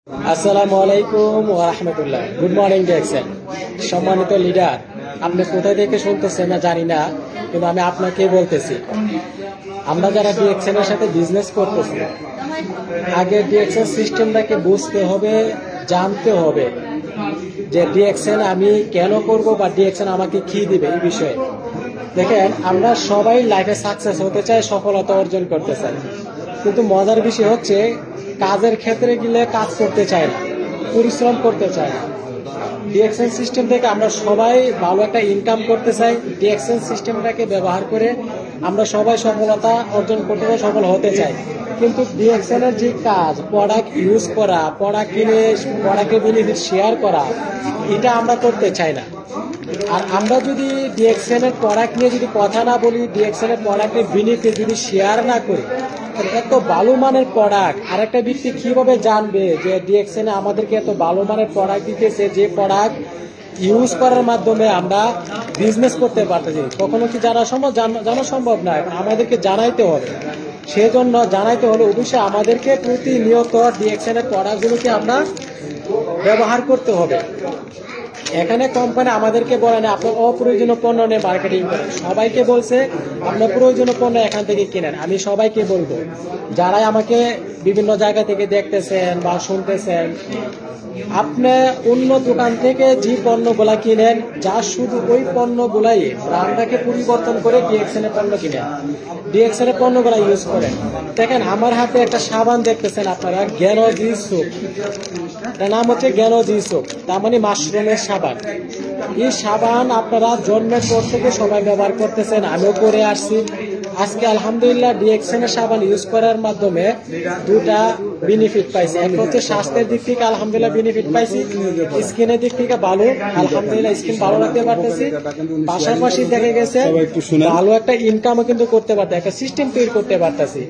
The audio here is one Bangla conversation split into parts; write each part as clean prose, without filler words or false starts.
আসসালামু আলাইকুম ওয়া রাহমাতুল্লাহ। Good morning DXN. সম্মানিত লিডার, আপনি কোথা থেকে শুনতেছেন না জানি না, কিন্তু আমি আপনাকে বলতেছি, আমরা যারা ডিএক্সএন এর সাথে বিজনেস করতেছি, আগে ডিএক্সএন সিস্টেমটাকে বুঝতে হবে, জানতে হবে যে ডিএক্সএন আমি কেন করব বা ডিএক্সএন আমাকে কি দিবে এই বিষয়ে। দেখেন, আমরা সবাই লাইফে সাকসেস হতে চাই, সফলতা অর্জন করতে চাই, কিন্তু মজার বিষয় হচ্ছে কাজের ক্ষেত্রে গেলে কাজ করতে চায় না, পরিশ্রম করতে চায় না। ডিএক্সএন সিস্টেম থেকে আমরা সবাই ভালো একটা ইনকাম করতে চাই। ডিএক্সএন সিস্টেমটাকে ব্যবহার করে আমরা সবাই সফলতা অর্জন করতে চাই, সফল হতে চাই। কিন্তু ডিএক্সএন এর যে কাজ, প্রোডাক্ট ইউজ করা, প্রোডাক্ট কিনে প্রোডাক্টের বেনিফিট শেয়ার করা, এটা আমরা করতে চাই না। আর আমরা যদি ডিএক্সএন এর প্রোডাক্ট নিয়ে যদি কথা না বলি, ডিএক্সএন এর প্রোডাক্টের বেনিফিট যদি শেয়ার না করি, এত ভালো মানের প্রোডাক্ট আর একটা ব্যক্তি কিভাবে জানবে যে ডিএক্সএন আমাদেরকে এত ভালো মানের প্রোডাক্ট দিতেছে, যে প্রোডাক্ট ইউজ করার মাধ্যমে আমরা বিজনেস করতে পারতেছি? কখনো কি জানা সম্ভব না, আমাদেরকে জানাইতে হবে। সেজন্য জানাইতে হলে অবশ্যই আমাদেরকে প্রতিনিয়ত ডিএক্সএন এর প্রোডাক্টগুলোকে আমরা ব্যবহার করতে হবে। এখানে কোম্পানি আমাদেরকে বলে না আপনার অপ্রয়োজনীয় পণ্য নিয়ে মার্কেটিং করেন, সবাইকে বলছে আপনার প্রয়োজনীয় পণ্য এখান থেকে কিনেন। আমি সবাইকে বলবো, যারাই আমাকে বিভিন্ন জায়গা থেকে দেখতেছেন বা শুনতেছেন, আপনি অন্য দোকান থেকে যে পণ্যগুলা কিনেন, যা শুধু ওই পণ্যগুলাই ব্র্যান্ডটাকে পরিবর্তন করে ডিএক্সএন এর পণ্য কিনেন, ডিএক্সএন এর পণ্যগুলা ইউজ করেন। দেখেন, আমার হাতে একটা সাবান দেখতেছেন আপনারা, জ্ঞানজি সোপ, এটার নাম হচ্ছে জ্ঞানজি সোপ, তার মানে মাশরুমের সাবান। এই সাবান আপনারা জন্মের পর থেকে সবাই ব্যবহার করতেছেন, আমিও করে আসছি। আজকে আলহামদুলিল্লাহ ডিএক্সএন এর সাবান ইউজ করার মাধ্যমে দুটা বেনিফিট পাইছি। এক হচ্ছে স্বাস্থ্যের দিক থেকে আলহামদুলিল্লাহ বেনিফিট পাইছি, স্কিনের দিক থেকে ভালো, আলহামদুলিল্লাহ স্কিন ভালো রাখতে পারতেছি। পাশাপাশি দেখা গেছে ভালো একটা ইনকামও কিন্তু করতে পারতে, একটা সিস্টেম তৈরি করতে পারতেছি।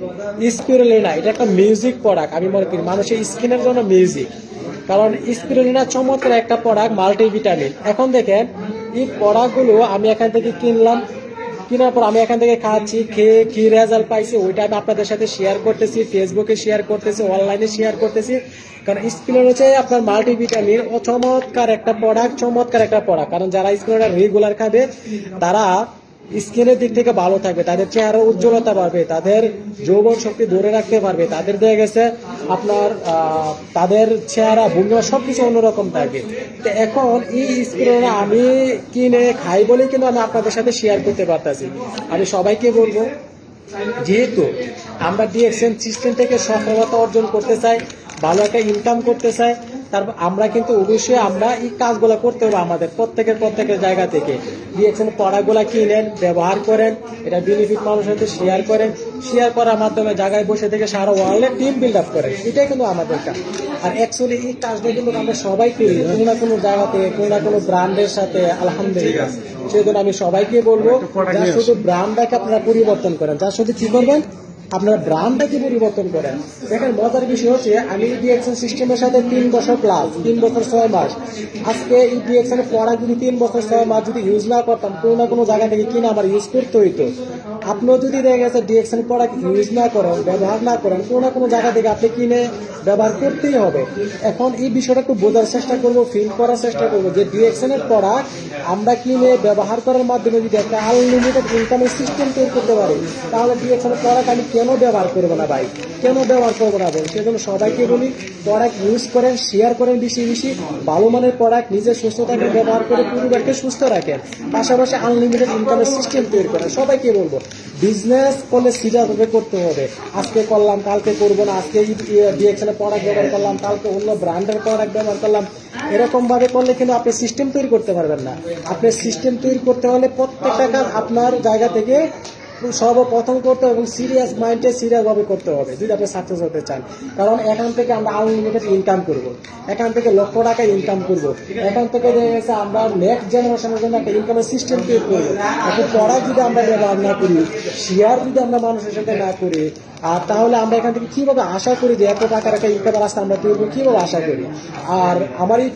স্পিরুলিনা এটা একটা মিউজিক প্রোডাক্ট, আমি মনে করি মানুষের স্কিনের জন্য মিউজিক, কারণ স্পিরুলিনা চমৎকার একটা প্রোডাক্ট, মাল্টিভিটামিন। এখন দেখেন, এই প্রোডাক্টগুলো আমি এখান থেকে কিনলাম, কেনার পর আমি এখান থেকে খাচ্ছি, খেয়ে কি রেজাল্ট পাইছি ওইটা আমি আপনাদের সাথে শেয়ার করতেছি, ফেসবুকে শেয়ার করতেছি, অনলাইনে শেয়ার করতেছি। কারণ স্পিরুলিনা হচ্ছে আপনার মাল্টিভিটামিন ও চমৎকার একটা প্রোডাক্ট, চমৎকার একটা প্রোডাক্ট। কারণ যারা স্পিরুলিনা রেগুলার খাবে তারা স্কিনের দিক থেকে ভালো থাকবে, তাদের চেহারা উজ্জ্বলতা বাড়বে, তাদের যৌবন শক্তি ধরে রাখতে পারবে, তাদের দেখা গেছে আপনার তাদের চেহারা ভঙ্গিমা সবকিছু অন্যরকম থাকবে। তো এখন এই স্পিরুলিনা আমি কিনে খাই বলেই কিন্তু আমি আপনাদের সাথে শেয়ার করতে পারতেছি। আমি সবাইকে বলবো, যেহেতু আমরা ডিএক্সএন সিস্টেম থেকে সফলতা অর্জন করতে চাই, ভালো একটা ইনকাম করতে চাই, তারপর আমরা কিন্তু অবশ্যই আমরা এই কাজগুলো করতে হবে আমাদের প্রত্যেকের জায়গা থেকে। ডিএক্সএন প্রোডাক্টগুলো কিনেন, ব্যবহার করেন, এটা বেনিফিট মানুষের সাথে শেয়ার করেন, শেয়ার করার মাধ্যমে জায়গায় বসে থেকে সারা ওয়ার্ল্ডে টিম বিল্ড আপ করেন। এটাই কিন্তু আমাদের কাজ। আর অ্যাকচুয়ালি এই কাজটা কিন্তু আমরা সবাই করি কোনো না কোনো জায়গাতে, কোনো না কোনো ব্র্যান্ডের সাথে, আলহামদুলিল্লাহ। সেজন্য আমি সবাইকে বলবো, যা শুধু ব্র্যান্ডটাকে আপনারা পরিবর্তন করেন, যা শুধু কি করবেন, আপনারা ব্র্যান্ডটাকে পরিবর্তন করেন। দেখেন, মজার বিষয় হচ্ছে আমি ডিএক্সএন সিস্টেমের সাথে 3 বছর প্লাস, 3 বছর 6 মাস, আজকে এই ডিএক্সএন এর প্রোডাক্ট যদি 3 বছর 6 মাস যদি ইউজ না করতাম, কোনো না কোনো জায়গা থেকে কিনে আমার ইউজ করতে হইতো। আপনিও যদি দেখা গেছে ডিএক্সএন প্রোডাক্ট ইউজ না করেন, ব্যবহার না করেন, কোনো না কোনো জায়গা থেকে আপনি কিনে ব্যবহার করতেই হবে। এখন এই বিষয়টা একটু বোঝার চেষ্টা করবো, ফিল করার চেষ্টা করবো যে ডিএক্সএন এর প্রোডাক্ট আমরা কিনে ব্যবহার করার মাধ্যমে যদি একটা আনলিমিটেড ইনকামের সিস্টেম তৈরি করতে পারি, তাহলে ডিএক্সএন এর প্রোডাক্ট আমি কেন ব্যবহার করবো না ভাই, কেন ব্যবহার করবো না বল? সেজন্য সবাইকে বলি, প্রোডাক্ট ইউজ করেন, শেয়ার করেন বেশি বেশি, ভালো মানের প্রোডাক্ট, নিজের সুস্থতাকে ব্যবহার করে পরিবারকে সুস্থ রাখেন, পাশাপাশি আনলিমিটেড ইনকামের সিস্টেম তৈরি করেন। সবাইকে বলবো, বিজনেস করলে সিরিয়াস ভাবে করতে হবে। আজকে করলাম কালকে করবো না, আজকে ডিএক্সএন এর প্রোডাক্ট ব্যবহার করলাম, কালকে অন্য ব্র্যান্ডের প্রোডাক্ট ব্যবহার করলাম, এরকম ভাবে করলে কিন্তু আপনি সিস্টেম তৈরি করতে পারবেন না। আপনি সিস্টেম তৈরি করতে হলে প্রত্যেকটা কাজ আপনার জায়গা থেকে সর্বপ্রথম করতে হবে এবং সিরিয়াস মাইন্ডে সিরিয়াস ভাবে করতে হবে যদি আপনি সাকসেস হতে চান। কারণ এখান থেকে আমরা আনলিমিটেড ইনকাম করব, এখান থেকে লক্ষ টাকা ইনকাম করব, এখান থেকে দেখা গেছে আমরা নেক্সট জেনারেশনের জন্য একটা ইনকামের সিস্টেম তৈরি করবো। এখন প্রোডাক্ট যদি আমরা ব্যবহার না করি, শেয়ার যদি আমরা মানুষের সাথে না করি, আর তাহলে আমরা এখান থেকে কিভাবে আশা করি যে এত টাকার একটা ইনকামের রাস্তা আমরা তৈরি করবো, কিভাবে আশা করি? আর আমার এই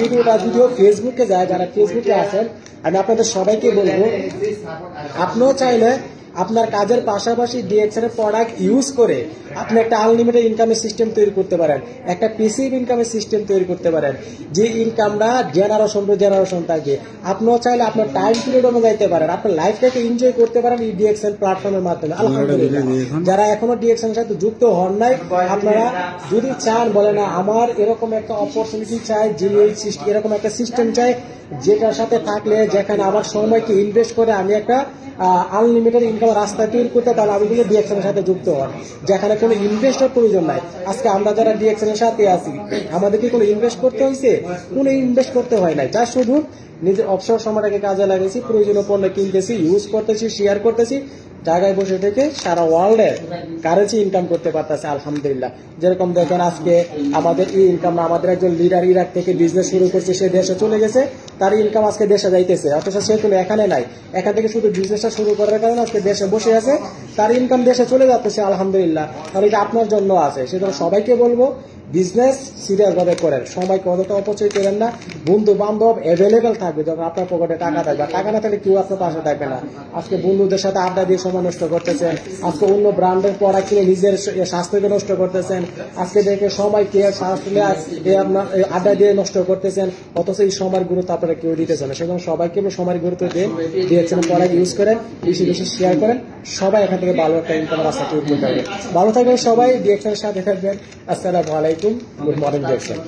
ভিডিওটা যদিও ফেসবুকে যায়, যারা ফেসবুকে আছেন, আমি আপনাদের সবাইকে বলবো, আপনিও চাইলে আপনার কাজের পাশাপাশি ডিএক্সএন এর প্রোডাক্ট ইউজ করে আপনি একটা আনলিমিটেড ইনকামের সিস্টেম তৈরি করতে পারেন, একটা প্যাসিভ ইনকামের সিস্টেম তৈরি করতে পারেন, যে ইনকামটা জেনারেশন টু জেনারেশন থাকে। আপনিও চাইলে আপনার টাইম পিরিয়ড অনুযায়ী পারেন, আপনার লাইফটাকে এনজয় করতে পারেন এই ডিএক্সএন প্ল্যাটফর্মের মাধ্যমে। আলহামদুলিল্লাহ, যারা এখনো ডিএক্সএন এর সাথে যুক্ত হন নাই, আপনারা যদি চান বলে না আমার এরকম একটা অপরচুনিটি চাই, যে এরকম একটা সিস্টেম চাই যেটার সাথে থাকলে যেখানে আমার সময়কে ইনভেস্ট করে আমি একটা আনলিমিটেড ইনকাম রাস্তা তৈরি করতে, তাহলে আমি কিন্তু ডিএক্সএন এর সাথে যুক্ত হন, যেখানে কোনো ইনভেস্টের প্রয়োজন নাই। আজকে আমরা যারা ডিএক্সএন এর সাথে আছি, আমাদেরকে কোনো ইনভেস্ট করতে হয়েছে? কোনো ইনভেস্ট করতে হয় নাই, যা শুধু নিজের অবসর সময়টাকে কাজে লাগাইছি, প্রয়োজনীয় পণ্য কিনতেছি, ইউজ করতেছি, শেয়ার করতেছি, জায়গায় বসে থেকে সারা ওয়ার্ল্ডের কারেন্সি ইনকাম করতে পারতেছে আলহামদুলিল্লাহ। যেরকম দেখেন আজকে আমাদের এই ইনকাম, আমাদের একজন লিডার ইরাক থেকে বিজনেস শুরু করছে, সে দেশে চলে গেছে, তার ইনকাম আজকে দেশে যাইতেছে, অথচ সে কোনো এখানে নাই, এখান থেকে শুধু বিজনেসটা শুরু করার কারণে আজকে দেশে বসে আছে, তার ইনকাম দেশে চলে যাচ্ছে আলহামদুলিল্লাহ। আর এটা আপনার জন্য আছে, সেজন্য সবাইকে বলবো বিজনেস সিরিয়াস ভাবে করেন, সময়কে অযথা অপচয় করেন না। বন্ধু বান্ধব অ্যাভেলেবেল থাকবে যখন আপনার পকেটে টাকা থাকবে, টাকা না থাকলে কেউ আপনার পাশে থাকবে না। আজকে বন্ধুদের সাথে আড্ডা দিয়ে সময় নষ্ট করতেছেন, আজকে অন্য ব্র্যান্ডের প্রোডাক্ট কিনে নিজের স্বাস্থ্যকে নষ্ট করতেছেন, আজকে দেখে সবাইকে আপনার আড্ডা দিয়ে নষ্ট করতেছেন, অথচ এই সময়ের গুরুত্ব আপনারা কেউ দিতেছেন না। সেজন্য সবাইকে সময়ের গুরুত্ব দিয়েছেন, প্রোডাক্ট ইউজ করেন, বেশি বেশি শেয়ার করেন, সবাই এখান থেকে ভালো একটা ইনকাম রাস্তা তৈরি করতে পারবে। ভালো থাকবেন সবাই, ডিএক্সএনের সাথে থাকবেন। আসসালামু আলাইকুম, গুড মর্নিং ডিএক্সএন।